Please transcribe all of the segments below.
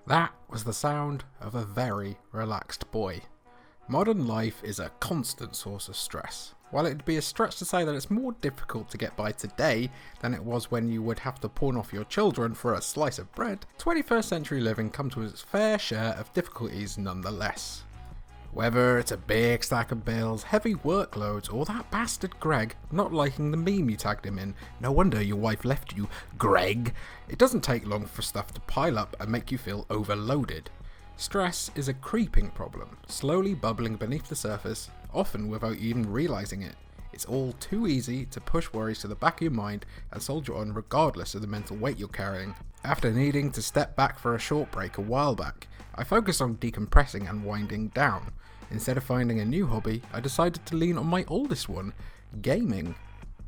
That was the sound of a very relaxed boy. Modern life is a constant source of stress. While it'd be a stretch to say that it's more difficult to get by today than it was when you would have to pawn off your children for a slice of bread, 21st century living comes with its fair share of difficulties nonetheless. Whether it's a big stack of bills, heavy workloads, or that bastard Greg not liking the meme you tagged him in, no wonder your wife left you, Greg. It doesn't take long for stuff to pile up and make you feel overloaded. Stress is a creeping problem, slowly bubbling beneath the surface, often without even realising it. It's all too easy to push worries to the back of your mind and soldier on regardless of the mental weight you're carrying. After needing to step back for a short break a while back, I focused on decompressing and winding down. Instead of finding a new hobby, I decided to lean on my oldest one, gaming.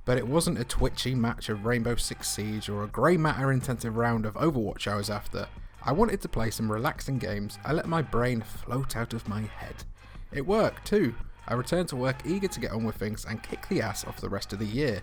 But it wasn't a twitchy match of Rainbow Six Siege or a grey matter intensive round of Overwatch I was after. I wanted to play some relaxing games and let my brain float out of my head. It worked too. I returned to work eager to get on with things and kick the ass of the rest of the year.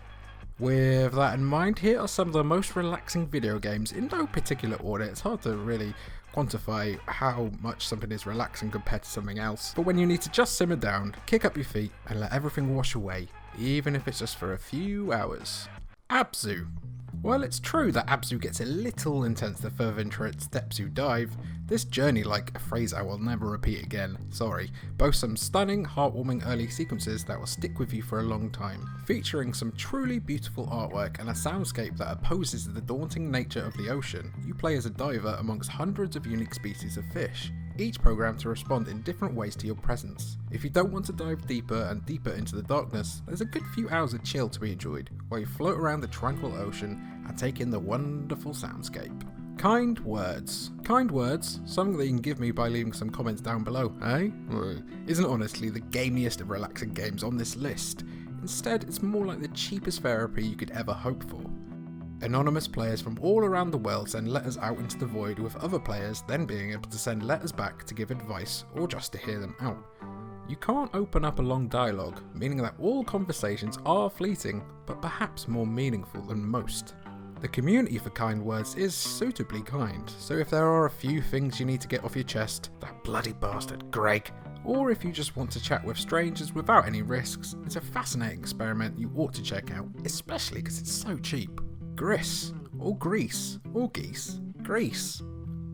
With that in mind, here are some of the most relaxing video games in no particular order. It's hard to really quantify how much something is relaxing compared to something else. But when you need to just simmer down, kick up your feet and let everything wash away, even if it's just for a few hours. Abzu. While it's true that Abzu gets a little intense the further into its depths you dive, this journey, like a phrase I will never repeat again, boasts some stunning, heartwarming early sequences that will stick with you for a long time, featuring some truly beautiful artwork and a soundscape that opposes the daunting nature of the ocean. You play as a diver amongst hundreds of unique species of fish, each programmed to respond in different ways to your presence. If you don't want to dive deeper and deeper into the darkness, there's a good few hours of chill to be enjoyed, while you float around the tranquil ocean and take in the wonderful soundscape. Kind words. Kind words, something that you can give me by leaving some comments down below, eh? Isn't honestly the gamiest of relaxing games on this list. Instead, it's more like the cheapest therapy you could ever hope for. Anonymous players from all around the world send letters out into the void, with other players then being able to send letters back to give advice or just to hear them out. You can't open up a long dialogue, meaning that all conversations are fleeting, but perhaps more meaningful than most. The community for kind words is suitably kind, so if there are a few things you need to get off your chest, that bloody bastard Greg, or if you just want to chat with strangers without any risks, it's a fascinating experiment you ought to check out, especially because it's so cheap. Gris, or Grease, or Geese, Grease,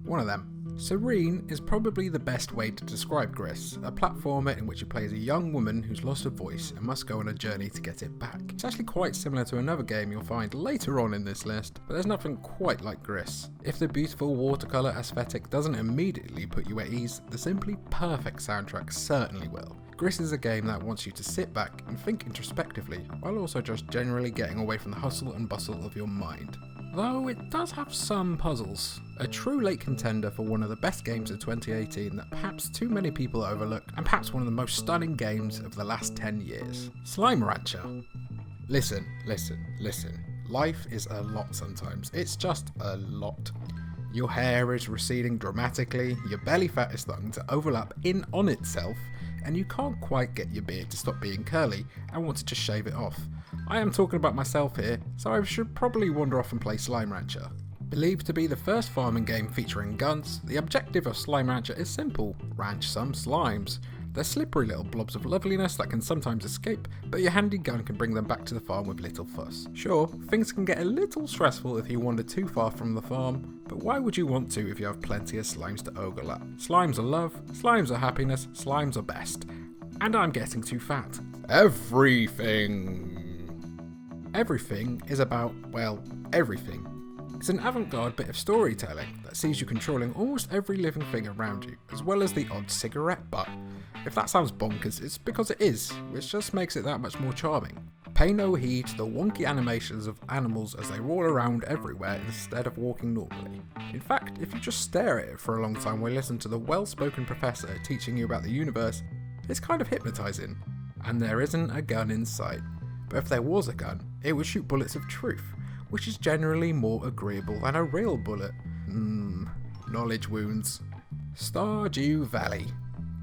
one of them. Serene is probably the best way to describe Gris, a platformer in which you play as a young woman who's lost her voice and must go on a journey to get it back. It's actually quite similar to another game you'll find later on in this list, but there's nothing quite like Gris. If the beautiful watercolour aesthetic doesn't immediately put you at ease, the simply perfect soundtrack certainly will. Gris is a game that wants you to sit back and think introspectively, while also just generally getting away from the hustle and bustle of your mind. Though it does have some puzzles. A true late contender for one of the best games of 2018 that perhaps too many people overlook, and perhaps one of the most stunning games of the last 10 years. Slime Rancher. Listen. Life is a lot sometimes. It's just a lot. Your hair is receding dramatically, your belly fat is starting to overlap in on itself, and you can't quite get your beard to stop being curly and want to just shave it off. I am talking about myself here, so I should probably wander off and play Slime Rancher. Believed to be the first farming game featuring guns, the objective of Slime Rancher is simple: ranch some slimes. They're slippery little blobs of loveliness that can sometimes escape, but your handy gun can bring them back to the farm with little fuss. Sure, things can get a little stressful if you wander too far from the farm, but why would you want to if you have plenty of slimes to overlap? Slimes are love, slimes are happiness, slimes are best. And I'm getting too fat. Everything is about, well, everything. It's an avant-garde bit of storytelling that sees you controlling almost every living thing around you, as well as the odd cigarette butt. If that sounds bonkers, it's because it is, which just makes it that much more charming. Pay no heed to the wonky animations of animals as they roll around everywhere instead of walking normally. In fact, if you just stare at it for a long time while you listen to the well-spoken professor teaching you about the universe, it's kind of hypnotising. And there isn't a gun in sight. But if there was a gun, it would shoot bullets of truth, which is generally more agreeable than a real bullet. Knowledge wounds. Stardew Valley.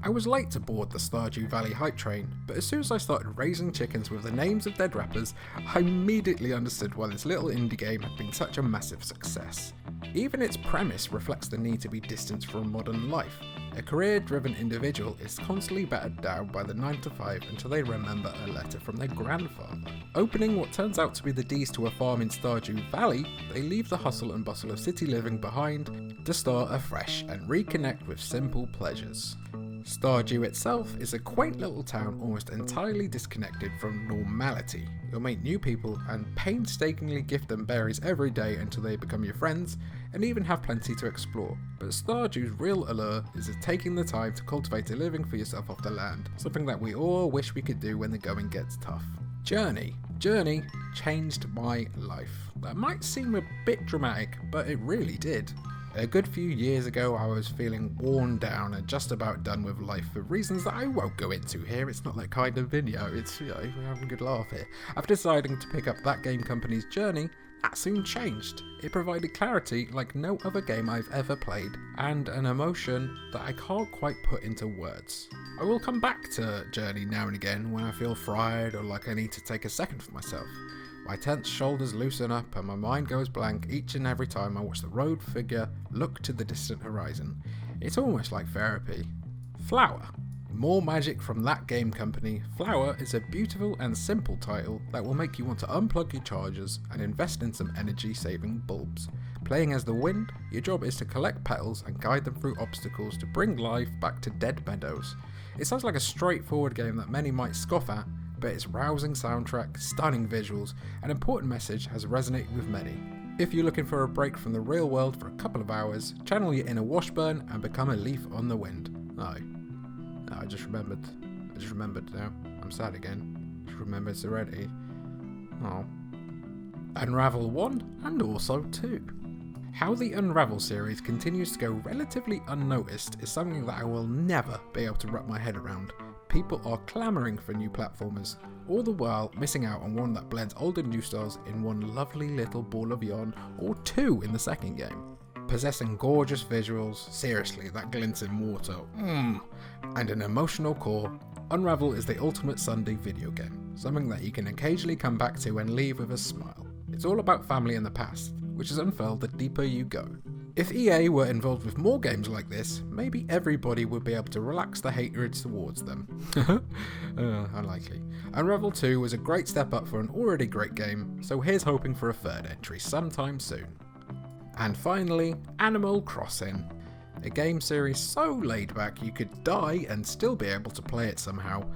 I was late to board the Stardew Valley hype train, but as soon as I started raising chickens with the names of dead rappers, I immediately understood why this little indie game had been such a massive success. Even its premise reflects the need to be distanced from modern life. A career-driven individual is constantly battered down by the 9 to 5 until they remember a letter from their grandfather. Opening what turns out to be the D's to a farm in Stardew Valley, they leave the hustle and bustle of city living behind to start afresh and reconnect with simple pleasures. Stardew itself is a quaint little town almost entirely disconnected from normality. You'll meet new people and painstakingly gift them berries every day until they become your friends, and even have plenty to explore. But Stardew's real allure is taking the time to cultivate a living for yourself off the land, something that we all wish we could do when the going gets tough. Journey changed my life. That might seem a bit dramatic, but it really did. A good few years ago, I was feeling worn down and just about done with life for reasons that I won't go into here. It's not that kind of video. It's, we're having a good laugh here. After deciding to pick up that game company's Journey, that soon changed. It provided clarity like no other game I've ever played, and an emotion that I can't quite put into words. I will come back to Journey now and again when I feel fried or like I need to take a second for myself. My tense shoulders loosen up and my mind goes blank each and every time I watch the road figure look to the distant horizon. It's almost like therapy. Flower. More magic from that game company. Flower is a beautiful and simple title that will make you want to unplug your chargers and invest in some energy saving bulbs. Playing as the wind, your job is to collect petals and guide them through obstacles to bring life back to dead meadows. It sounds like a straightforward game that many might scoff at, but its rousing soundtrack, stunning visuals, and important message has resonated with many. If you're looking for a break from the real world for a couple of hours, channel your inner Washburn and become a leaf on the wind. No, I just remembered now. I'm sad again. Just remembered already. Oh. Unravel 1 and also 2. How the Unravel series continues to go relatively unnoticed is something that I will never be able to wrap my head around. People are clamouring for new platformers, all the while missing out on one that blends old and new styles in one lovely little ball of yarn, or two in the second game. Possessing gorgeous visuals, seriously, that glints in water, and an emotional core, Unravel is the ultimate Sunday video game, something that you can occasionally come back to and leave with a smile. It's all about family and the past, which is unfurled the deeper you go. If EA were involved with more games like this, maybe everybody would be able to relax the hatred towards them. Unlikely. Unravel 2 was a great step up for an already great game, so here's hoping for a third entry sometime soon. And finally, Animal Crossing. A game series so laid back you could die and still be able to play it somehow.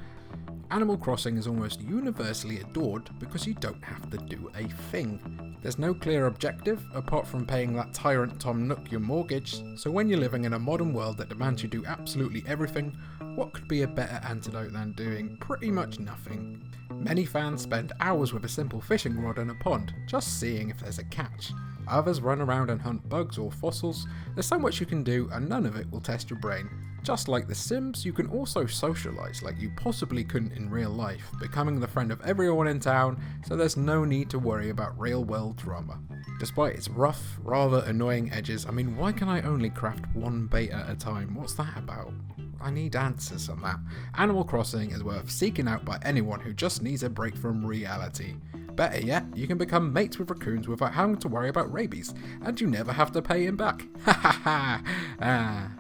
Animal Crossing is almost universally adored because you don't have to do a thing. There's no clear objective apart from paying that tyrant Tom Nook your mortgage, so when you're living in a modern world that demands you do absolutely everything, what could be a better antidote than doing pretty much nothing? Many fans spend hours with a simple fishing rod in a pond, just seeing if there's a catch. Others run around and hunt bugs or fossils. There's so much you can do and none of it will test your brain. Just like The Sims, you can also socialise like you possibly couldn't in real life, becoming the friend of everyone in town, so there's no need to worry about real world drama. Despite its rough, rather annoying edges, I mean, why can I only craft one bait at a time? What's that about? I need answers on that. Animal Crossing is worth seeking out by anyone who just needs a break from reality. Better yet, you can become mates with raccoons without having to worry about rabies, and you never have to pay him back. Ha ha ha!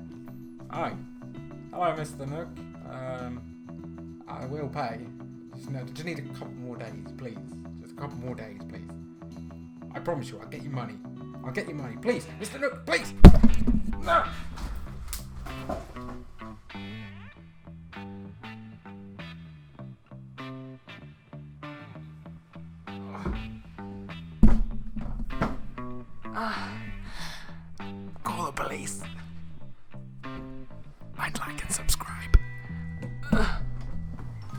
Hi. Hello, Mr. Nook. I will pay. Just need a couple more days, please. Just a couple more days, please. I promise you, I'll get you money. I'll get you money, please, Mr. Nook, please. No. Call the police. Mind, like, and subscribe.